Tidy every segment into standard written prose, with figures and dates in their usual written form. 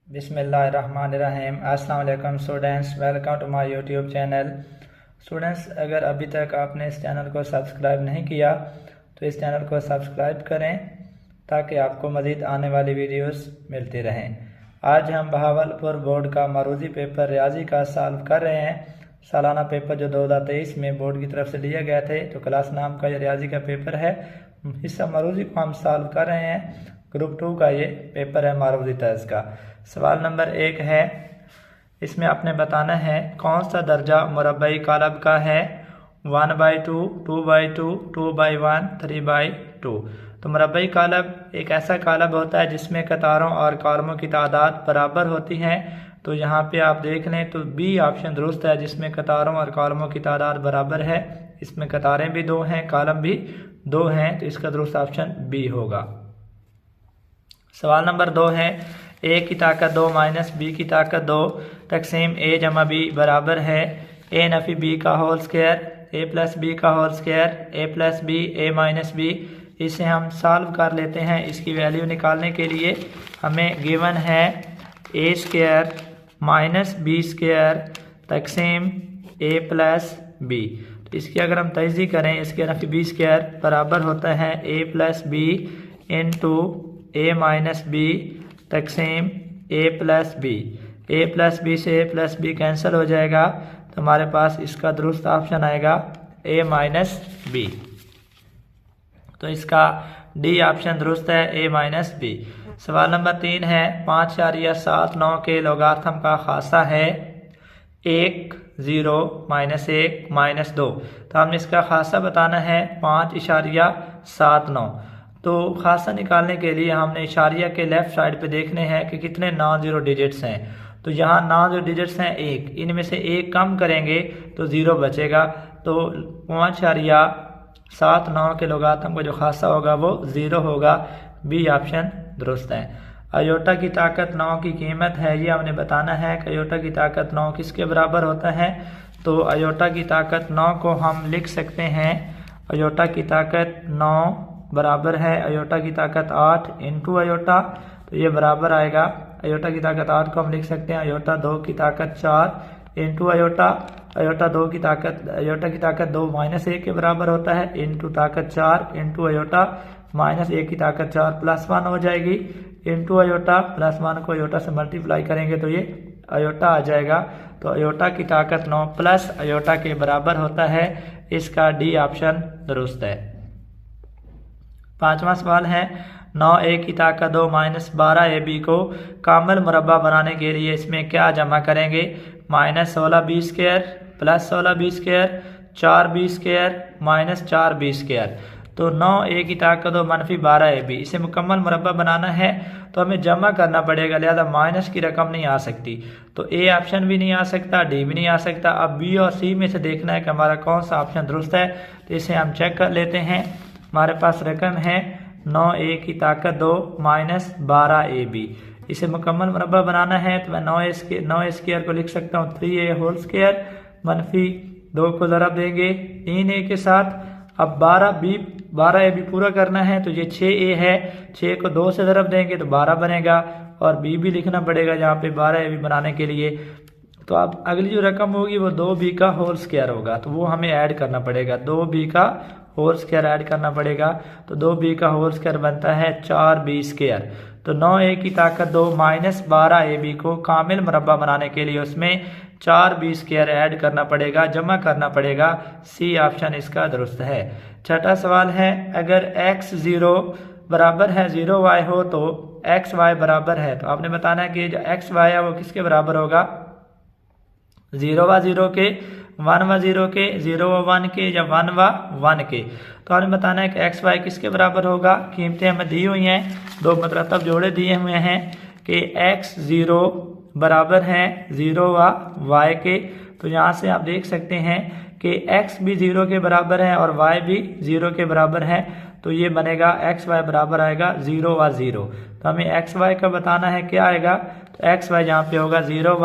बिस्मिल्लाहिर्रहमानिर्रहीम। अस्सलाम वालेकुम students, welcome to my YouTube channel. Students, अगर अभी तक आपने इस चैनल को सब्सक्राइब नहीं किया तो इस चैनल को सब्सक्राइब करें ताकि आपको मज़ीद आने वाली वीडियोस मिलती रहें। आज हम बहावलपुर बोर्ड का मरूजी पेपर रियाजी का सॉल्व कर रहे हैं। सालाना पेपर जो 2023 में बोर्ड की तरफ से लिए गए थे, तो क्लास नाम का ये रियाजी का पेपर है। हिस्सा मरूजी को हम सॉल्व कर रहे हैं। ग्रुप 2 का ये पेपर है मरूजी तर्ज का। सवाल नंबर 1 है, इसमें आपने बताना है कौन सा दर्जा मुरब्बई कालब का है। 1/2, 2/2, 2/1, 3/2। तो मुरब्बई कालब एक ऐसा कालब होता है जिसमें कतारों और कॉलमों की तादाद बराबर होती हैं। तो यहाँ पे आप देख लें तो बी ऑप्शन दुरुस्त है, जिसमें कतारों और कॉलमों की तादाद बराबर है। इसमें कतारें भी 2 हैं, कॉलम भी 2 हैं, तो इसका दुरुस्त ऑप्शन बी होगा। सवाल नंबर 2 है, ए की ताकत 2 माइनस बी की ताकत 2 तकसीम ए जमा बी बराबर है ए नफी बी का होल स्क्वायर, ए प्लस बी का होल स्क्वायर, ए प्लस बी, ए माइनस बी। इसे हम सॉल्व कर लेते हैं। इसकी वैल्यू निकालने के लिए हमें गिवन है A square minus B square तकसीम ए प्लस बी। तो इसकी अगर हम तजदी करें, इसके नफी बी स्क्वायर बराबर होता है ए प्लस बी इंटू ए माइनस बी तकसीम ए प्लस बी। ए प्लस बी से ए प्लस बी कैंसिल हो जाएगा, तो हमारे पास इसका दुरुस्त ऑप्शन आएगा ए माइनस बी। तो इसका डी ऑप्शन दुरुस्त है, ए माइनस बी। सवाल नंबर 3 है, 5.79 के लोगार्थम का खासा है 1, 0, -1, -2। तो हमने इसका खासा बताना है 5.79। तो खासा निकालने के लिए हमने इशारिया के लेफ्ट साइड पे देखने हैं कि कितने नॉन जीरो डिजिट्स हैं। तो यहाँ नॉन जीरो डिजिट्स हैं 1, इनमें से 1 कम करेंगे तो 0 बचेगा। तो 5.79 के लोगारिथम का जो खासा होगा वो 0 होगा। बी ऑप्शन दुरुस्त है। अयोटा की ताकत 9 की कीमत है, ये हमने बताना है कि अयोटा की ताकत 9 किसके बराबर होता है। तो अयोटा की ताकत 9 को हम लिख सकते हैं, अयोटा की ताकत 9 बराबर है अयोटा की ताकत 8 इंटू अयोटा। तो ये बराबर आएगा, अयोटा की ताकत 8 को हम लिख सकते हैं अयोटा 2 की ताकत 4 इंटू अयोटा। अयोटा की ताकत 2 -1 के बराबर होता है इंटू ताकत 4 इंटू अयोटा -1 की ताकत 4 +1 हो जाएगी इंटू अयोटा। +1 को अयोटा से मल्टीप्लाई करेंगे तो ये अयोटा आ जाएगा। तो अयोटा की ताकत 9 प्लस अयोटा के बराबर होता है। इसका डी ऑप्शन दुरुस्त है। 5वां सवाल है, 9a की ताकत 2 -12ab को कामिल मुरब्बा बनाने के लिए इसमें क्या जमा करेंगे। -16b square plus 16b square 4b square -4b square. तो 9a की ताकत 2 -12ab, इसे मुकम्मल मुरब्बा बनाना है तो हमें जमा करना पड़ेगा, लिहाजा माइनस की रकम नहीं आ सकती। तो ए ऑप्शन भी नहीं आ सकता, डी भी नहीं आ सकता। अब बी और सी में से देखना है कि हमारा कौन सा ऑप्शन दुरुस्त है। तो इसे हम चेक कर लेते हैं। हमारे पास रकम है 9a की ताकत 2 -12ab। इसे मुकम्मल मुरब्बा बनाना है तो मैं 9a स्क्वायर को लिख सकता हूँ 3a होल स्क्वायर -2 को ज़रब देंगे 3a के साथ। अब 12ab पूरा करना है तो ये 6a है, 6 को 2 से ज़रब देंगे तो 12 बनेगा। और b भी लिखना पड़ेगा यहाँ पे 12ab बनाने के लिए। तो अब अगली जो रकम होगी वो 2b का होल स्क्वायर होगा, तो वो हमें ऐड करना पड़ेगा, 2b का होल स्क्वायर ऐड करना पड़ेगा। तो 2b का होल स्क्वायर बनता है 4b स्क्वायर। तो 9a की ताकत 2 -12ab को कामिल मुरब्बा बनाने के लिए उसमें 4b स्क्वायर ऐड करना पड़ेगा, जमा करना पड़ेगा। सी ऑप्शन इसका दुरुस्त है। 6वां सवाल है, अगर x 0 बराबर है 0y हो तो xy बराबर है। तो आपने बताना है कि जो xy है वो किसके बराबर होगा, 0 के, 1 0 के, 0 1 के या 1 1 के। तो हमें बताना है कि एक्स वाई किसके बराबर होगा। कीमतें हमें दी हुई हैं, 2 मतलब जोड़े दिए हुए हैं कि x 0 बराबर है 0 y के। तो यहाँ से आप देख सकते हैं कि x भी 0 के बराबर है और y भी 0 के बराबर है। तो ये बनेगा एक्स वाई बराबर आएगा 0 0। तो हमें एक्स वाई का बताना है क्या आएगा, तो एक्स वाई यहाँ पे होगा 0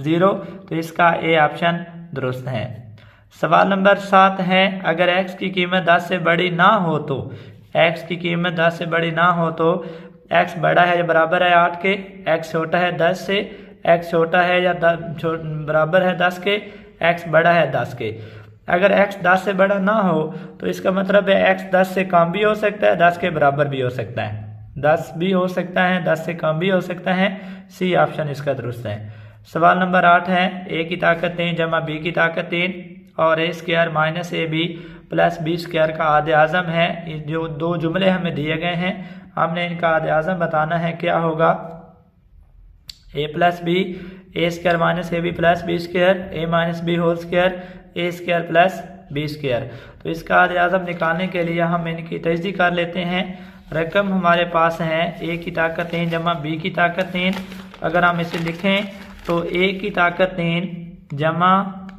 0। तो इसका ए ऑप्शन दुरुस्त है। सवाल नंबर 7 है, अगर x की कीमत 10 से बड़ी ना हो तो x की कीमत 10 से बड़ी ना हो तो x बड़ा है या बराबर है 8 के, x छोटा है 10 से, x छोटा है या बराबर है 10 के, x बड़ा है 10 के। अगर x 10 से बड़ा ना हो तो इसका मतलब है x 10 से कम भी हो सकता है, 10 के बराबर भी हो सकता है, 10 भी हो सकता है, 10 से कम भी हो सकता है। सी ऑप्शन इसका दुरुस्त है। सवाल नंबर 8 है a की ताकत 3 जमा b की ताकत 3 और a square minus A B plus B square का आधे आज़म है। जो दो जुमले हमें दिए गए हैं, हमने इनका आधे आज़म बताना है। क्या होगा? a plus B, A square minus A B plus B square, A minus B whole square, A square plus B square. तो इसका आधे आज़म निकालने के लिए हम इनकी तजदीद कर लेते हैं। रकम हमारे पास है a की ताकत 3 जमा b की ताकत 3। अगर हम इसे लिखें तो a की ताकत 3 जमा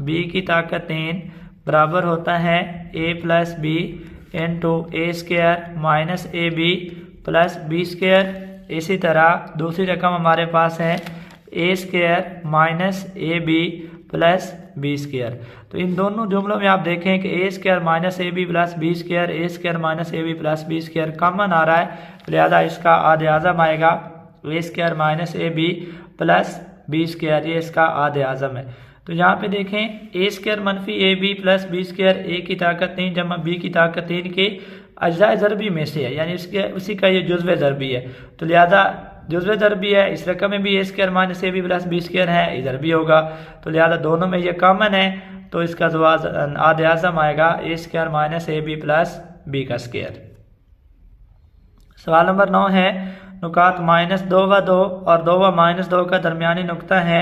b की ताकत 3 बराबर होता है a plus B into A square minus A B plus B square. इसी तरह दूसरी रकम हमारे पास है A square minus A B plus B square. तो इन दोनों जुमलों में आप देखें कि A square minus A B plus B square, A square minus A B plus B square common आ रहा है, लिहाजा इसका आधे आज़म आएगा A square minus A B plus B square, ये इसका आधे आज़म है। तो यहाँ पे देखें ए स्क्वायर मनफी A B plus B square A की ताकत 3 जमा बी की ताकत 3 के अज्जा ज़रबी में से है, यानी इसके उसी का ये जुज़्व ज़रबी है। तो लिहाजा जुज़्व ज़रबी है, इस रकम में भी A square minus A B plus B square है, इधर भी होगा। तो लिहाजा दोनों में ये कॉमन है, तो इसका जवाब आधे आज़म आएगा A square minus A B plus B का स्क्वायर। सवाल नंबर 9 है नुकात -2 व 2 और 2 व -2 का दरमियानी नुक्ता है।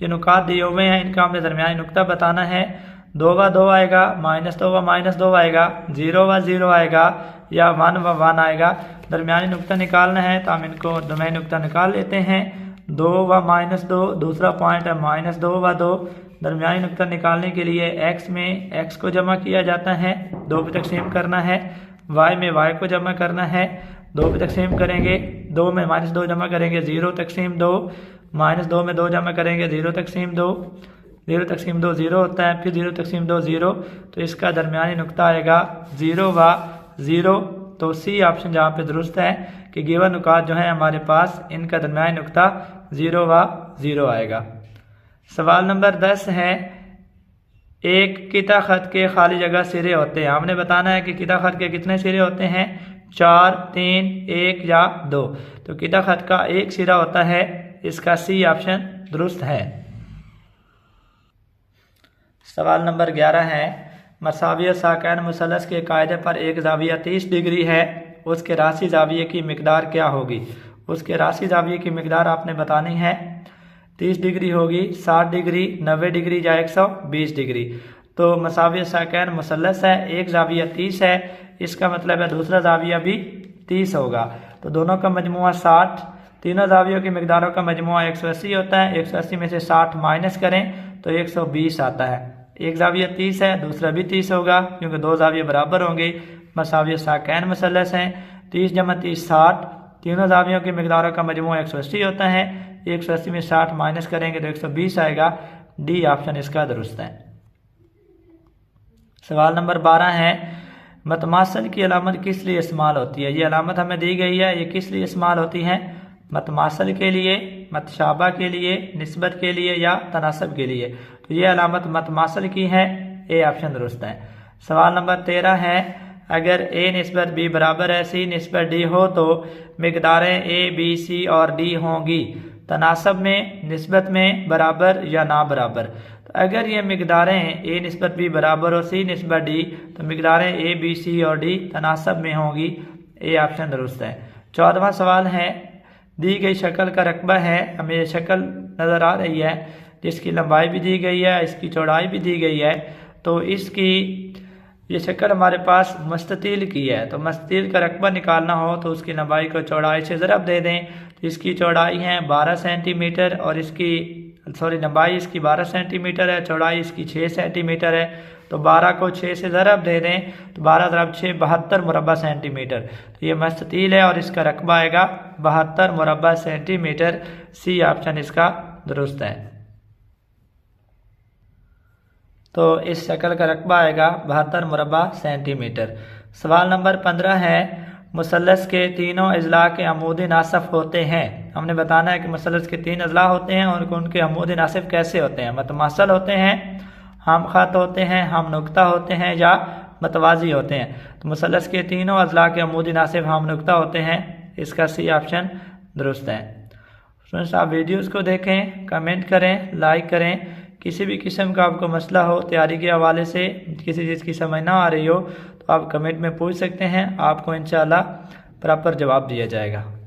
ये नुकात दिए हुए हैं, इनका हमें दरमियानी नुक्ता बताना है। 2 व 2 आएगा, -2 व -2 आएगा, 0 व 0 आएगा या 1 व 1 आएगा। दरमियानी नुक्ता निकालना है तो हम इनको दरमियानी नुक्ता निकाल लेते हैं। 2 व -2, दूसरा पॉइंट है -2 व 2। दरमियानी नुक्ता निकालने के लिए x में x को जमा किया जाता है, 2 पे तकसीम करना है, y में y को जमा करना है, 2 पे तकसीम करेंगे, 2 में -2 जमा करेंगे, 0 तकसीम 2, -2 में 2 जमा करेंगे, 0 तकसीम 2, 0 तकसीम 2 0 होता है, फिर 0 तकसीम 2 0। तो इसका दरमियानी नुक्ता आएगा 0 व 0। तो सी ऑप्शन जहाँ पे दुरुस्त है कि गिवन नुकात जो है हमारे पास, इनका दरमियानी नुक्ता 0 व 0 आएगा। सवाल नंबर 10 है एक किता खत के खाली जगह सिरे होते हैं। हमने बताना है कि किता खत के कितने सिरे होते हैं, 4, 3, 1 या 2। तो किता खत का एक सिरा होता है, इसका सी ऑप्शन दुरुस्त है। सवाल नंबर 11 है मसाविय साकैन मुसलस के कायदे पर एक जाविया 30 डिग्री है, उसके राशि जाविये की मिकदार क्या होगी? उसके राशि जाविये की मिकदार आपने बतानी है। 30 डिग्री होगी, 60 डिग्री, 90 डिग्री या 120 डिग्री। तो मसाविय साकैन मुसलस है, एक जाविया 30 है, इसका मतलब है दूसरा जाविया भी 30 होगा। तो दोनों का मजमुआ 60, तीनों जावियों की मिकदारों का मजमुआ 180 होता है। 180 में से 60 माइनस करें तो 120 आता है। एक जाविया 30 है, दूसरा भी 30 होगा क्योंकि दो जाविये बराबर होंगे। मसाविय साकैन मुसलस हैं, 30 जमा 30 60, तीनों जावियों की मिकदारों का मजमुआ 180 होता है। 180 में 60 माइनस करेंगे तो 120 आएगा। डी ऑप्शन इसका दुरुस्त है। सवाल नंबर 12 है मतमासल की अलामत किस लिए इस्तेमाल होती है? ये अलामत हमें दी गई है, ये किस लिए इस्तेमाल होती है? मतमासल के लिए, मतशाबा के लिए, निस्बत के लिए या तनासब के लिए। तो ये अलामत मतमासल की है, ए ऑप्शन दुरुस्त है। सवाल नंबर 13 है अगर ए निस्बत बी बराबर है सी निस्बत डी हो तो मिकदारें ए बी सी और डी होंगी तनासब में, निस्बत में, बराबर या ना बराबर। तो अगर ये मिकदारें ए निस्बत बी बराबर हो सी निस्बत डी तो मिकदारें ए बी सी और डी तनासब में होंगी, ए ऑप्शन दुरुस्त है। 14वां सवाल है दी गई शक्ल का रकबा है, हमें ये शक्ल नज़र आ रही है जिसकी लंबाई भी दी गई है, इसकी चौड़ाई भी दी गई है। तो इसकी ये शक्ल हमारे पास मुस्ततील की है, तो मुस्ततील का रकबा निकालना हो तो उसकी लंबाई को चौड़ाई से ज़रब दे दें। तो इसकी चौड़ाई है 12 सेंटीमीटर और इसकी लंबाई इसकी 12 सेंटीमीटर है, चौड़ाई इसकी 6 सेंटीमीटर है। तो 12 को 6 से ज़रब दे दें तो 12 ज़रब 6 72 मुरबा सेंटीमीटर। तो ये मुस्ततील है और इसका रकबा आएगा 72 मुरबा सेंटीमीटर। सी ऑप्शन इसका दुरुस्त है। तो इस शक्ल का रकबा आएगा 72 मुरबा सेंटीमीटर। सवाल नंबर 15 है मुसल्लस के तीनों अजला के अमूद नासिफ होते हैं। हमने बताना है कि मुसल्लस के 3 अजला होते हैं और उनके अमूद नासिफ कैसे होते हैं। मतमासल होते हैं, हम खत होते हैं, हम नुक्ता होते हैं या मतवाजी होते हैं। तो मुसल्लस के तीनों अजला के अमूद नासिफ हम नुक्ता होते हैं। इसका सी ऑप्शन दुरुस्त है। फ्रेंड्स, आप वीडियोस को देखें, कमेंट करें, लाइक करें। किसी भी किस्म का आपको मसला हो, तैयारी के हवाले से किसी चीज़ की समझ ना आ रही हो, तो आप कमेंट में पूछ सकते हैं, आपको इंशाअल्लाह प्रॉपर जवाब दिया जाएगा।